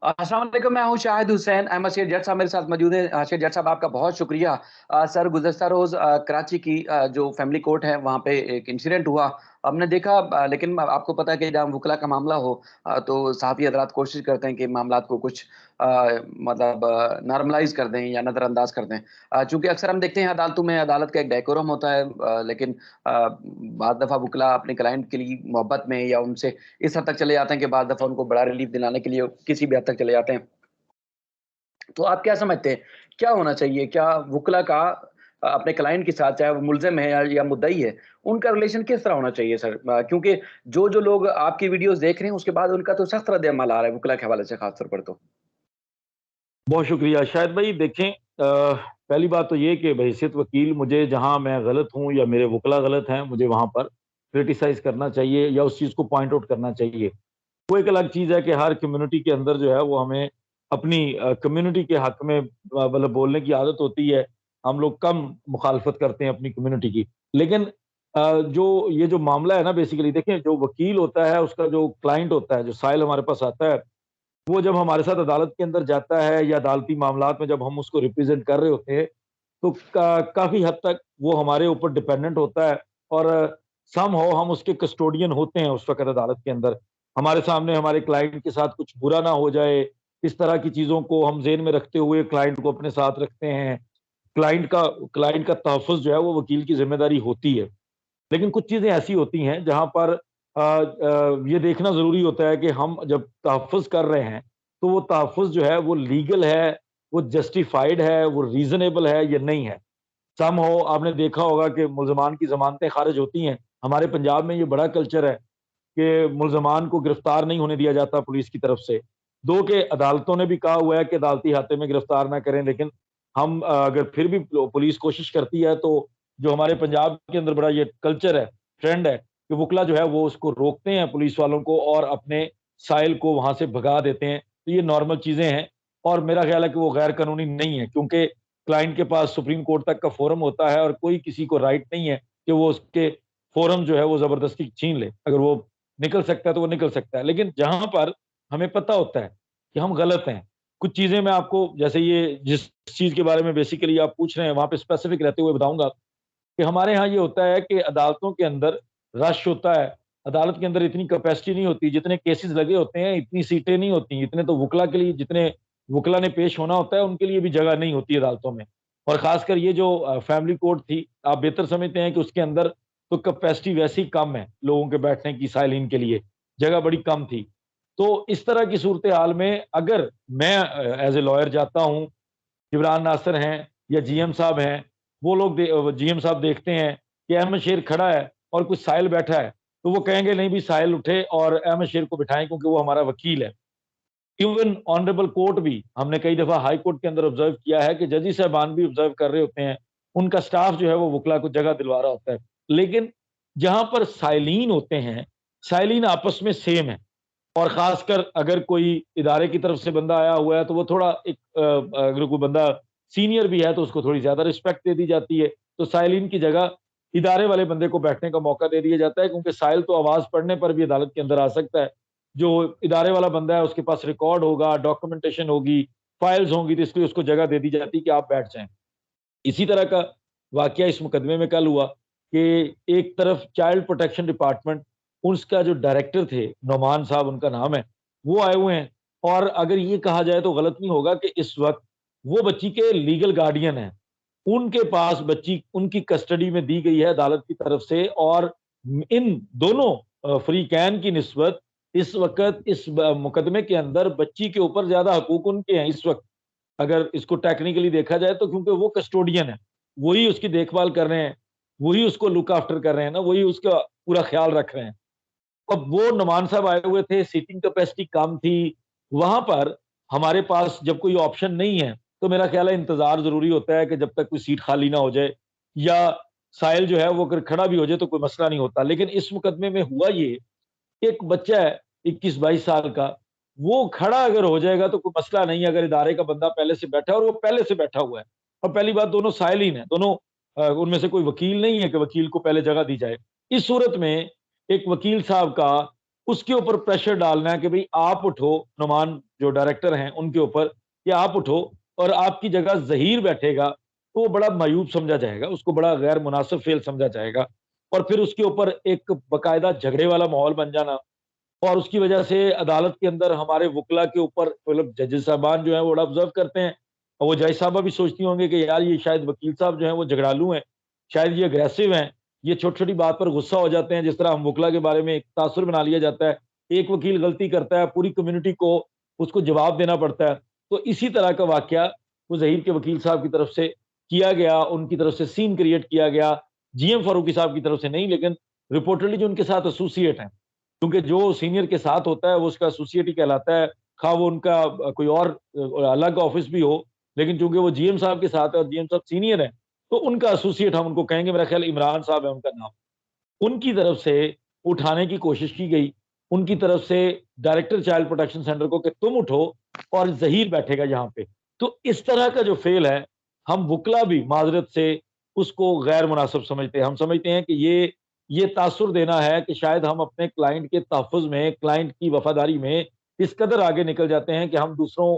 अस्सलाम वालेकुम, मैं हूँ शाहिद हुसैन। अहमद शेर जट साहब मेरे साथ मौजूद हैं। शेर जट साहब, आपका बहुत शुक्रिया। सर, गुज़श्ता रोज़ कराची की जो फैमिली कोर्ट है, वहाँ पे एक इंसिडेंट हुआ। हमने देखा, लेकिन आपको पता है कि जहाँ वकला का मामला हो, तो सहाफ़ी हज़रात कोशिश करते हैं कि मामलात को कुछ मतलब नॉर्मलाइज़ कर दें या नज़रअंदाज कर दें। चूँकि अक्सर हम देखते हैं अदालतों में, अदालत का एक डेकोरम होता है, लेकिन बाद दफ़ा वकला अपने क्लाइंट के लिए मोहब्बत में या उनसे इस हद तक चले जाते हैं कि बाद दफ़ा उनको बड़ा रिलीफ दिलाने के लिए किसी भी हद तक चले जाते हैं। तो आप क्या समझते हैं, क्या होना चाहिए? क्या वुकला का अपने क्लाइंट के साथ, चाहे वो मुल्ज़िम है या मुद्दई है, उनका रिलेशन किस तरह होना चाहिए सर? क्योंकि जो लोग आपकी वीडियोज़ देख रहे हैं, उसके बाद उनका तो सख्त रद्द-ए-अमल आ रहा है वुकला के हवाले से ख़ास तौर पर तो। बहुत शुक्रिया। शायद भाई देखें, पहली बात तो ये कि बहैसियत वकील मुझे जहाँ मैं गलत हूँ या मेरे वकला गलत हैं, मुझे वहाँ पर क्रिटिसाइज़ करना चाहिए या उस चीज़ को पॉइंट आउट करना चाहिए। वो एक अलग चीज़ है कि हर कम्युनिटी के अंदर जो है वो हमें अपनी कम्युनिटी के हक़ में मतलब बोलने की आदत होती है। हम लोग कम मुखालफत करते हैं अपनी कम्युनिटी की। लेकिन जो ये जो मामला है ना, बेसिकली देखें, जो वकील होता है उसका जो क्लाइंट होता है, जो साइल हमारे पास आता है, वो जब हमारे साथ अदालत के अंदर जाता है या अदालती मामलात में जब हम उसको रिप्रेज़ेंट कर रहे होते हैं, तो काफ़ी हद तक वो हमारे ऊपर डिपेंडेंट होता है और समहाउ हम उसके कस्टोडियन होते हैं उस वक़्त अदालत के अंदर। हमारे सामने हमारे क्लाइंट के साथ कुछ बुरा ना हो जाए, इस तरह की चीज़ों को हम ज़हन में रखते हुए क्लाइंट को अपने साथ रखते हैं। क्लाइंट का तहफ़्फ़ुज़ जो है वो वकील की ज़िम्मेदारी होती है। लेकिन कुछ चीज़ें ऐसी होती हैं जहाँ पर ये देखना ज़रूरी होता है कि हम जब तहफ़्फ़ुज़ कर रहे हैं, तो वो तहफ़्फ़ुज़ जो है वो लीगल है, वो जस्टिफाइड है, वो रीज़नेबल है या नहीं है। समहाउ आपने देखा होगा कि मुल्ज़मान की ज़मानतें ख़ारिज होती हैं। हमारे पंजाब में ये बड़ा कल्चर है कि मुल्ज़मान को गिरफ़्तार नहीं होने दिया जाता पुलिस की तरफ से। दो कि अदालतों ने भी कहा हुआ है कि अदालती हाथे में गिरफ़्तार ना करें, लेकिन हम अगर फिर भी पुलिस कोशिश करती है, तो जो हमारे पंजाब के अंदर बड़ा ये कल्चर है, ट्रेंड है कि वुकला जो है वो उसको रोकते हैं पुलिस वालों को और अपने साइल को वहाँ से भगा देते हैं। तो ये नॉर्मल चीज़ें हैं और मेरा ख़्याल है कि वो गैर कानूनी नहीं है, क्योंकि क्लाइंट के पास सुप्रीम कोर्ट तक का फ़ोरम होता है और कोई किसी को राइट नहीं है कि वो उसके फ़ोरम जो है वो ज़बरदस्ती छीन ले। अगर वो निकल सकता है तो वो निकल सकता है। लेकिन जहाँ पर हमें पता होता है कि हम गलत हैं, कुछ चीज़ें मैं आपको, जैसे ये जिस चीज़ के बारे में बेसिकली आप पूछ रहे हैं, वहाँ पे स्पेसिफिक रहते हुए बताऊँगा कि हमारे यहाँ ये होता है कि अदालतों के अंदर रश होता है। अदालत के अंदर इतनी कैपेसिटी नहीं होती, जितने केसेज़ लगे होते हैं, इतनी सीटें नहीं होती, इतने तो वुकला के लिए, जितने वुकला ने पेश होना होता है, उनके लिए भी जगह नहीं होती अदालतों में। और ख़ासकर ये जो फैमिली कोर्ट थी, आप बेहतर समझते हैं कि उसके अंदर तो कैपेसिटी वैसे ही कम है, लोगों के बैठने की, साइलिन के लिए, जगह बड़ी कम थी। तो इस तरह की सूरत-ए-हाल में अगर मैं एज़ ए लॉयर जाता हूँ, इमरान नासिर हैं या जीएम साहब हैं, वो लोग जीएम साहब देखते हैं कि अहमद शेर खड़ा है और कुछ साहिल बैठा है, तो वो कहेंगे नहीं भी साहिल उठे और अहमद शेर को बिठाएँ क्योंकि वो हमारा वकील है। इवन ऑनरेबल कोर्ट भी हमने कई दफ़ा हाई कोर्ट के अंदर ऑब्ज़र्व किया है कि जजी साहबान भी ऑब्ज़र्व कर रहे होते हैं, उनका स्टाफ जो है वो वुकला को जगह दिलवा रहा होता है। लेकिन जहाँ पर साइलीन होते हैं, साइलीन आपस में सेम है। और ख़ासकर अगर कोई इदारे की तरफ से बंदा आया हुआ है, तो वो थोड़ा एक अगर कोई बंदा सीनियर भी है, तो उसको थोड़ी ज़्यादा रिस्पेक्ट दे दी जाती है। तो साइलिन की जगह इदारे वाले बंदे को बैठने का मौका दे दिया जाता है, क्योंकि साइल तो आवाज़ पढ़ने पर भी अदालत के अंदर आ सकता है। जो इदारे वाला बंदा है, उसके पास रिकॉर्ड होगा, डॉक्यूमेंटेशन होगी, फाइल्स होंगी, तो इसलिए उसको जगह दे दी जाती है कि आप बैठ जाएँ। इसी तरह का वाकया इस मुकदमे में कल हुआ कि एक तरफ चाइल्ड प्रोटेक्शन डिपार्टमेंट, उसका जो डायरेक्टर थे, नोमान साहब उनका नाम है, वो आए हुए हैं और अगर ये कहा जाए तो गलत नहीं होगा कि इस वक़्त वो बच्ची के लीगल गार्डियन हैं। उनके पास बच्ची उनकी कस्टडी में दी गई है अदालत की तरफ से और इन दोनों फ़रीक़ैन की निस्बत इस वक़्त इस मुकदमे के अंदर बच्ची के ऊपर ज़्यादा हकूक उनके हैं इस वक़्त। अगर इसको टेक्निकली देखा जाए तो, क्योंकि वो कस्टोडियन है, वही उसकी देखभाल कर रहे हैं, वही उसको लुक आफ्टर कर रहे हैं ना, वही उसका पूरा ख़्याल रख रहे हैं। अब वो नुमान साहब आए हुए थे, सीटिंग कैपेसिटी कम थी, वहाँ पर हमारे पास जब कोई ऑप्शन नहीं है, तो मेरा ख़्याल है इंतज़ार ज़रूरी होता है कि जब तक कोई सीट खाली ना हो जाए या साइल जो है वो अगर खड़ा भी हो जाए तो कोई मसला नहीं होता। लेकिन इस मुकदमे में हुआ ये, एक बच्चा है 21-22 साल का, वो खड़ा अगर हो जाएगा तो कोई मसला नहीं है, अगर इदारे का बंदा पहले से बैठा है और वो पहले से बैठा हुआ है। और पहली बात, दोनों साइलिन हैं, दोनों उनमें से कोई वकील नहीं है कि वकील को पहले जगह दी जाए। इस सूरत में एक वकील साहब का उसके ऊपर प्रेशर डालना है कि भाई आप उठो, नुमान जो डायरेक्टर हैं उनके ऊपर, कि आप उठो और आपकी जगह ज़हीर बैठेगा, तो वो बड़ा मायूब समझा जाएगा, उसको बड़ा गैर मुनासिब फ़ेल समझा जाएगा। और फिर उसके ऊपर एक बाकायदा झगड़े वाला माहौल बन जाना, और उसकी वजह से अदालत के अंदर हमारे वुकला के ऊपर, मतलब जजेस साहबान जो हैं वो बड़ा ऑब्ज़र्व करते हैं, और वो जज साहबा भी सोचती होंगी कि यार ये शायद वकील साहब जो हैं वो झगड़ालू हैं, शायद ये अग्रेसिव हैं, ये छोटी-छोटी बात पर गुस्सा हो जाते हैं, जिस तरह हम वुकला के बारे में एक तासुर बना लिया जाता है। एक वकील गलती करता है, पूरी कम्युनिटी को उसको जवाब देना पड़ता है। तो इसी तरह का वाकया वो ज़हीर के वकील साहब की तरफ से किया गया, उनकी तरफ से सीन क्रिएट किया गया। जीएम फारूकी साहब की तरफ से नहीं, लेकिन रिपोर्टेडली जो उनके साथ एसोसिएट हैं, क्योंकि जो सीनियर के साथ होता है वो उसका एसोसिएट ही कहलाता है, खा वो उनका कोई और अलग ऑफिस भी हो, लेकिन चूंकि वो जीएम साहब के साथ है और जीएम साहब सीनियर हैं, तो उनका एसोसिएट हम उनको कहेंगे, मेरा ख्याल इमरान साहब है उनका नाम। उनकी तरफ से उठाने की कोशिश की गई, उनकी तरफ से डायरेक्टर चाइल्ड प्रोटेक्शन सेंटर को कि तुम उठो और ज़हीर बैठेगा यहाँ पे। तो इस तरह का जो फ़ेल है, हम वुकला भी माज़रत से उसको गैर मुनासिब समझते हैं। हम समझते हैं कि ये तासुर देना है कि शायद हम अपने क्लाइंट के तहफ़्फ़ुज़ में, क्लाइंट की वफ़ादारी में इस कदर आगे निकल जाते हैं कि हम दूसरों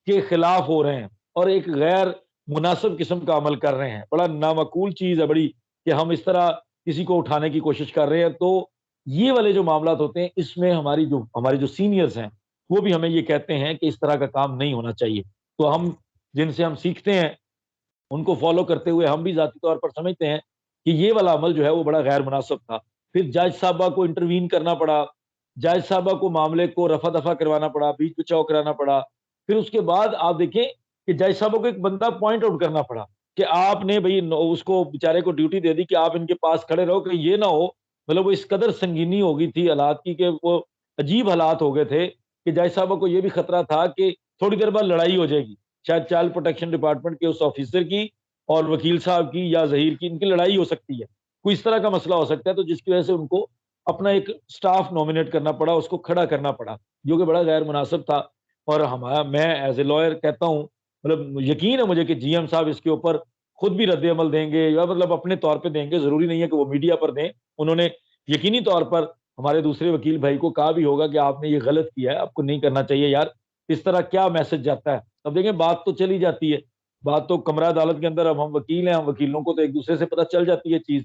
के खिलाफ हो रहे हैं और एक गैर मुनासिब किस्म का अमल कर रहे हैं। बड़ा नामाकूल चीज़ है बड़ी, कि हम इस तरह किसी को उठाने की कोशिश कर रहे हैं। तो ये वाले जो मामलात होते हैं, इसमें हमारे जो सीनियर्स हैं, वो भी हमें ये कहते हैं कि इस तरह का काम नहीं होना चाहिए। तो हम जिनसे हम सीखते हैं, उनको फ़ॉलो करते हुए हम भी ज़ाती तौर पर समझते हैं कि ये वाला अमल जो है वो बड़ा गैर मुनासिब था। फिर जज साहबा को इंटरवीन करना पड़ा, जज साहबा को मामले को रफ़ा-दफ़ा करवाना पड़ा, बीच-बचाव कराना पड़ा। फिर उसके बाद आप देखें कि जज साहबा को एक बंदा पॉइंट आउट करना पड़ा कि आपने भई न उसको बेचारे को ड्यूटी दे दी कि आप इनके पास खड़े रहो, कि ये ना हो, मतलब वो इस कदर संगीनी हो गई थी हालात की कि वो अजीब हालात हो गए थे कि जज साहबा को ये भी खतरा था कि थोड़ी देर बाद लड़ाई हो जाएगी। शायद चाइल्ड प्रोटेक्शन डिपार्टमेंट के उस ऑफिसर की और वकील साहब की या ज़हीर की, इनकी लड़ाई हो सकती है। कोई इस तरह का मसला हो सकता है, तो जिसकी वजह से उनको अपना एक स्टाफ नॉमिनेट करना पड़ा, उसको खड़ा करना पड़ा, जो कि बड़ा गैर मुनासिब था। और मैं एज़ ए लॉयर कहता हूँ, मतलब यकीन है मुझे कि जीएम साहब इसके ऊपर खुद भी रद्द-ए-अमल देंगे, या मतलब अपने तौर पे देंगे, ज़रूरी नहीं है कि वो मीडिया पर दें। उन्होंने यकीनी तौर पर हमारे दूसरे वकील भाई को कहा भी होगा कि आपने ये गलत किया है, आपको नहीं करना चाहिए यार, इस तरह क्या मैसेज जाता है। अब देखें, बात तो चली जाती है, बात तो कमरा अदालत के अंदर, अब हम वकील हैं, हम वकीलों को तो एक-दूसरे से पता चल जाती है चीज़।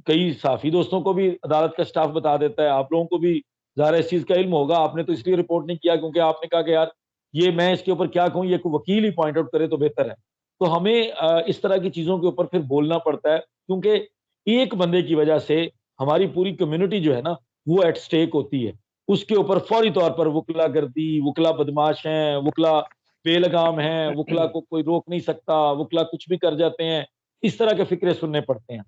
कई साफ़ी दोस्तों को भी अदालत का स्टाफ बता देता है, आप लोगों को भी ज़ाहिर है इस चीज़ का इल्म होगा, आपने तो इसलिए रिपोर्ट नहीं किया क्योंकि आपने कहा कि यार ये मैं इसके ऊपर क्या कहूँ, ये कोई वकील ही पॉइंट आउट करे तो बेहतर है। तो हमें इस तरह की चीज़ों के ऊपर फिर बोलना पड़ता है, क्योंकि एक बंदे की वजह से हमारी पूरी कम्युनिटी जो है ना, वो एट स्टेक होती है। उसके ऊपर फौरी तौर पर वुकला गर्दी, वुकला बदमाश हैं, वुकला बेलगाम हैं, वुकला को कोई रोक नहीं सकता, वुकला कुछ भी कर जाते हैं, इस तरह के फ़िक्रे सुनने पड़ते हैं।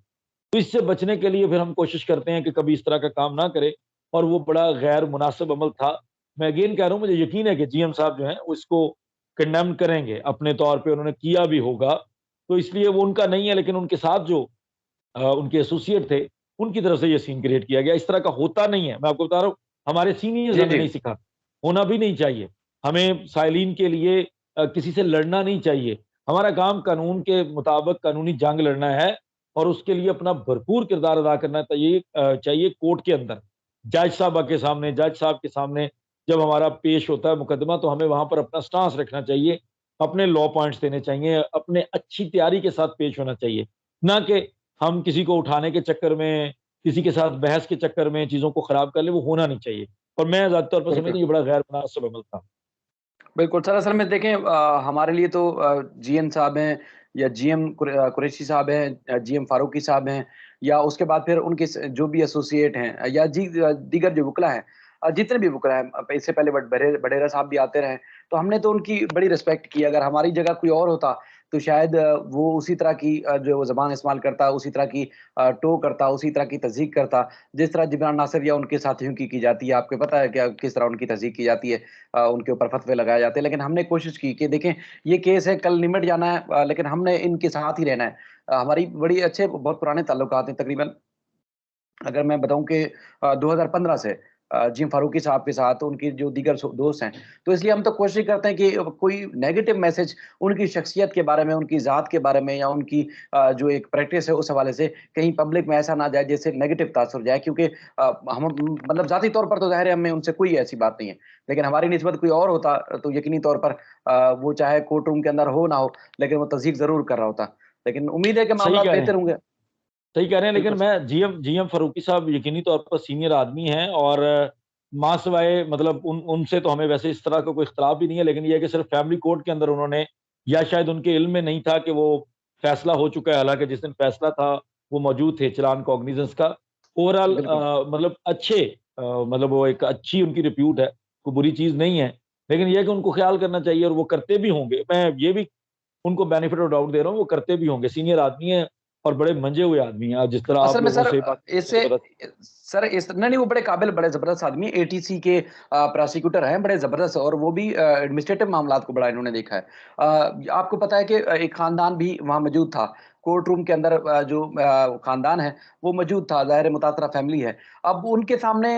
तो इससे बचने के लिए फिर हम कोशिश करते हैं कि कभी इस तरह का काम ना करें, और वो बड़ा गैर मुनासिब अमल था। मैं अगेन कह रहा हूँ, मुझे यकीन है कि जीएम साहब जो हैं वो इसको कंडेम करेंगे, अपने तौर पे उन्होंने किया भी होगा। तो इसलिए वो उनका नहीं है, लेकिन उनके साथ जो उनके एसोसिएट थे, उनकी तरफ से ये सीन क्रिएट किया गया। इस तरह का होता नहीं है, मैं आपको बता रहा हूँ, हमारे सीनियर्स जी, हमें जी। नहीं सिखाते, होना भी नहीं चाहिए। हमें साइलीन के लिए किसी से लड़ना नहीं चाहिए। हमारा काम कानून के मुताबिक कानूनी जंग लड़ना है, और उसके लिए अपना भरपूर किरदार अदा करना चाहिए कोर्ट के अंदर। जज साहबा के सामने, जज साहब के सामने जब हमारा पेश होता है मुकदमा, तो हमें वहाँ पर अपना स्टांस रखना चाहिए, अपने लॉ पॉइंट्स देने चाहिए, अपने अच्छी तैयारी के साथ पेश होना चाहिए। ना कि हम किसी को उठाने के चक्कर में, किसी के साथ बहस के चक्कर में चीज़ों को खराब कर लें, वो होना नहीं चाहिए। और मैं ज़्यादा तौर पर समझता बिल्कुल। हूँ ये बड़ा गैर मुनासिब अमल था। बिल्कुल, सर असल में देखें हमारे लिए तो जीएम साहब हैं या जीएम कुरैशी साहब हैं, जीएम फारूकी साहब हैं या उसके बाद फिर उनके जो भी एसोसिएट हैं या दीगर जो वुकला हैं, जितने भी वुकला हैं, इससे पहले बडेरा साहब भी आते रहे, तो हमने तो उनकी बड़ी रिस्पेक्ट की। अगर हमारी जगह कोई और होता, तो शायद वो उसी तरह की जो ज़बान इस्तेमाल करता, उसी तरह की टो करता, उसी तरह की तज़ीक करता, जिस तरह जिब्रान नासिर या उनके साथियों की जाती है। आपको पता है क्या किस तरह उनकी तज़ीक की जाती है? उनके ऊपर फतवे लगाए जाते हैं। लेकिन हमने कोशिश की कि देखें, ये केस है, कल निमट जाना है, लेकिन हमने इनके साथ ही रहना है। हमारी बड़ी अच्छे बहुत पुराने ताल्लुकात हैं, तकरीबन अगर मैं बताऊँ कि 2015 से जिम फारूकी साहब के साथ, उनके जो दीगर दोस्त हैं। तो इसलिए हम तो कोशिश करते हैं कि कोई नेगेटिव मैसेज उनकी शख्सियत के बारे में, उनकी ज़ात के बारे में या उनकी जो एक प्रैक्टिस है उस हवाले से कहीं पब्लिक में ऐसा ना जाए जिससे नेगेटिव तासुर जाए, क्योंकि हम मतलब ज़ाती तौर पर तो ज़ाहिर है हमें उनसे कोई ऐसी बात नहीं है। लेकिन हमारी निस्बत कोई और होता तो यकीनी तौर पर वो चाहे कोर्ट रूम के अंदर हो ना हो, लेकिन वो तस्दीक ज़रूर कर रहा होता। लेकिन उम्मीद है कि सही मामलात कह रहे बेहतर हैं। होंगे। सही कह रहे हैं, लेकिन बिल्कुल। मैं जीएम जीएम फारूकी साहब यकीनी तौर पर सीनियर आदमी हैं और माँ सिवाय मतलब उनसे तो हमें वैसे इस तरह का कोई इख्तिलाफ भी नहीं है, लेकिन ये है कि सिर्फ फैमिली कोर्ट के अंदर उन्होंने, या शायद उनके इल्म में नहीं था कि वो फैसला हो चुका है, हालाँकि जिस दिन फैसला था, वो मौजूद थे चालान कॉग्निजेंस का। ओवरऑल बिल्कुल। मतलब अच्छे मतलब वो एक अच्छी उनकी रिप्यूट है, कोई बुरी चीज़ नहीं है। लेकिन ये है कि उनको ख़्याल करना चाहिए और वो करते भी होंगे। मैं ये भी उनको बेनिफिट ऑफ डाउट दे रहा हूँ, वो करते भी होंगे। सीनियर आदमी हैं और बड़े मंजे हुए आदमी हैं। जिस तरह आप असल में लोगों सर से बात करते इससे हैं, ज़बरदस्त। सर इस नहीं, नहीं वो बड़े काबिल, बड़े ज़बरदस्त आदमी हैं। एटीसी के प्रोसिक्यूटर हैं, बड़े ज़बरदस्त, और वो भी एडमिनिस्ट्रेटिव मामलात को बड़ा इन्होंने देखा है। आपको पता है कि एक ख़ानदान भी वहाँ मौजूद था। कोर्ट रूम के अंदर जो ख़ानदान है, वो मौजूद था, ज़ाहिर है मुतासरा फ़ैमिली है। अब उनके सामने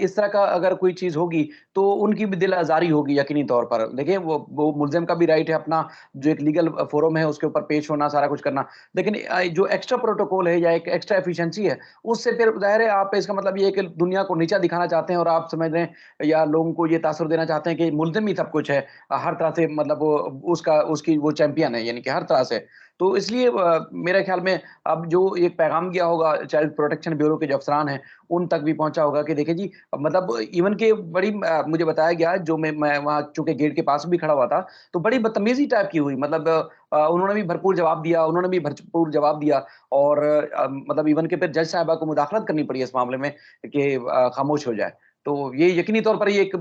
इस तरह का अगर कोई चीज़ होगी, तो उनकी भी दिल आज़ारी होगी यकीनी तौर पर। देखिए, वो मुल्ज़िम का भी राइट है अपना जो एक लीगल फ़ोरम है, उसके ऊपर पेश होना, सारा कुछ करना। लेकिन जो एक्स्ट्रा प्रोटोकॉल है या एक एक्स्ट्रा एफिशिएंसी है, उससे फिर ज़ाहिर है आप, इसका मतलब ये है कि दुनिया को नीचा दिखाना चाहते हैं और आप समझ रहे हैं या लोगों को ये तासुर देना चाहते हैं कि मुल्ज़िम ही सब कुछ है। हर तरह से मतलब वो उसका उसकी वो चैंपियन है, यानी कि हर तरह से। तो इसलिए मेरे ख़्याल में अब जो एक पैगाम गया होगा चाइल्ड प्रोटेक्शन ब्यूरो के जो अफ़सरान हैं, उन तक भी पहुँचा होगा कि देखिए जी, मतलब इवन कि बड़ी मुझे बताया गया, जो मैं वहाँ चूँकि गेट के पास भी खड़ा हुआ था, तो बड़ी बदतमीज़ी टाइप की हुई। मतलब उन्होंने भी भरपूर जवाब दिया, उन्होंने भी भरपूर जवाब दिया, और मतलब इवन कि फिर जज साहिबा को मुदाखलत करनी पड़ी इस मामले में कि खामोश हो जाए। तो ये यकीनी तौर पर ये एक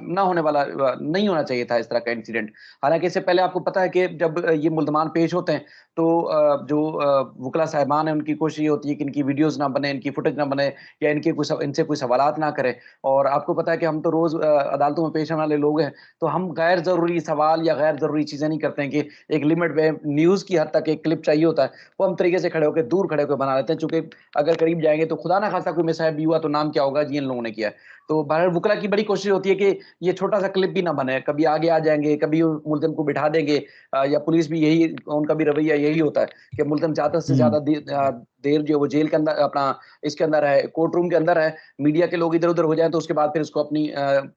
ना होने वाला, नहीं होना चाहिए था इस तरह का इंसिडेंट। हालाँकि इससे पहले आपको पता है कि जब ये मुल्ज़मान पेश होते हैं, तो जो वुकला साहिबान हैं, उनकी कोशिश ये होती है कि इनकी वीडियोज़ ना बने, इनकी फुटेज ना बने, या इनसे कोई सवालात ना करें। और आपको पता है कि हम तो रोज़ अदालतों में पेश आने वाले लोग हैं, तो हम गैर ज़रूरी सवाल या गैर ज़रूरी चीज़ें नहीं करते हैं कि एक लिमिट में न्यूज़ की हद तक एक क्लिप चाहिए होता है, वो हम तरीके से खड़े होके, दूर खड़े होके बना लेते हैं, चूँकि अगर करीब जाएँगे तो खुदा ना खास्ता कोई मिसहैप भी हुआ तो नाम क्या होगा जी, इन लोगों ने किया है। तो बहरहाल वुकला की बड़ी कोशिश होती है कि ये छोटा-सा क्लिप भी ना बने, कभी आगे आ जाएँगे, कभी मुल्ज़िम को बिठा देंगे, या पुलिस भी यही, उनका भी रवैया यही होता है कि मुल्ज़िम ज़्यादा से हुँ। ज़्यादा देर जो है वो जेल के अंदर, अपना इसके अंदर है, कोर्ट रूम के अंदर है, मीडिया के लोग इधर-उधर हो जाएँ तो उसके बाद फिर इसको अपनी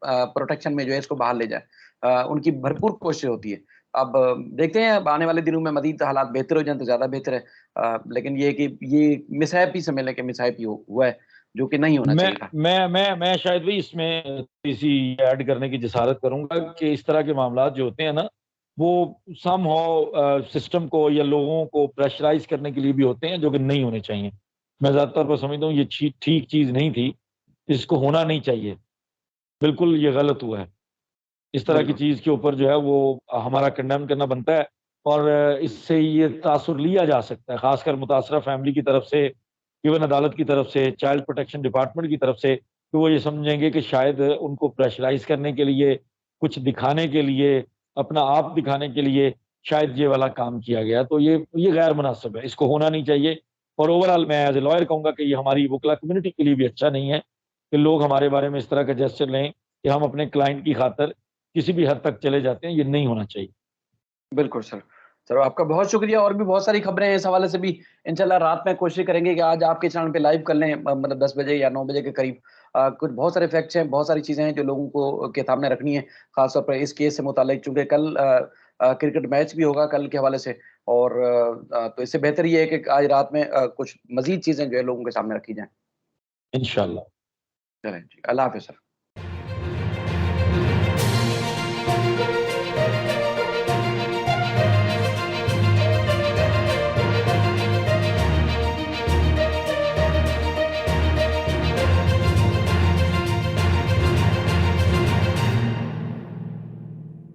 प्रोटेक्शन में जो है इसको बाहर ले जाएँ। उनकी भरपूर कोशिश होती है। अब देखते हैं, अब आने वाले दिनों में मज़ीद हालात बेहतर हो जाएँ तो ज़्यादा बेहतर है। लेकिन ये है कि ये मिसहैप ही समझ लें कि मिसहैप ही हुआ है, जो कि नहीं होना चाहिए था। मैं शायद भी इसमें थोड़ी-सी ऐड करने की जसारत करूँगा कि इस तरह के मामलात जो होते हैं ना, वो समहाउ सिस्टम को या लोगों को प्रेशराइज़ करने के लिए भी होते हैं, जो कि नहीं होने चाहिए। मैं ज़्यादा तौर पर समझता हूँ ये ठीक चीज़ नहीं थी, इसको होना नहीं चाहिए। बिल्कुल ये गलत हुआ है। इस तरह की बिल्कुल। चीज़ के ऊपर जो है वो हमारा कंडेम करना बनता है और इससे ये तासुर लिया जा सकता है, ख़ासकर मुतासरा फैमिली की तरफ से, इवन अदालत की तरफ से, चाइल्ड प्रोटेक्शन डिपार्टमेंट की तरफ से, कि वो ये समझेंगे कि शायद उनको प्रेशराइज़ करने के लिए, कुछ दिखाने के लिए, अपना आप दिखाने के लिए शायद ये वाला काम किया गया। तो ये गैर मुनासिब है, इसको होना नहीं चाहिए और ओवरऑल मैं एज़ अ लॉयर कहूँगा कि ये हमारी वुकला कम्युनिटी के लिए भी अच्छा नहीं है, कि लोग हमारे बारे में इस तरह का जेस्चर लें कि हम अपने क्लाइंट की खातिर किसी भी हद तक चले जाते हैं, ये नहीं होना चाहिए। बिल्कुल सर। चलो, आपका बहुत शुक्रिया, और भी बहुत सारी खबरें हैं इस हवाले से भी इंशाल्लाह रात में कोशिश करेंगे कि आज आपके चैनल पे लाइव कर लें, मतलब 10 बजे या 9 बजे के करीब। कुछ बहुत सारे फैक्ट्स हैं, बहुत सारी चीज़ें हैं जो लोगों को के सामने रखनी है, ख़ास तौर पर इस केस से मुताल्लिक, चूँकि कल क्रिकेट मैच भी होगा कल के हवाले से, और तो इससे बेहतर ये है कि आज रात में कुछ मज़ीद चीज़ें जो है लोगों के सामने रखी जाएँ। इंशाअल्लाह। चलें जी, अल्लाह हाफ़िज़ सर।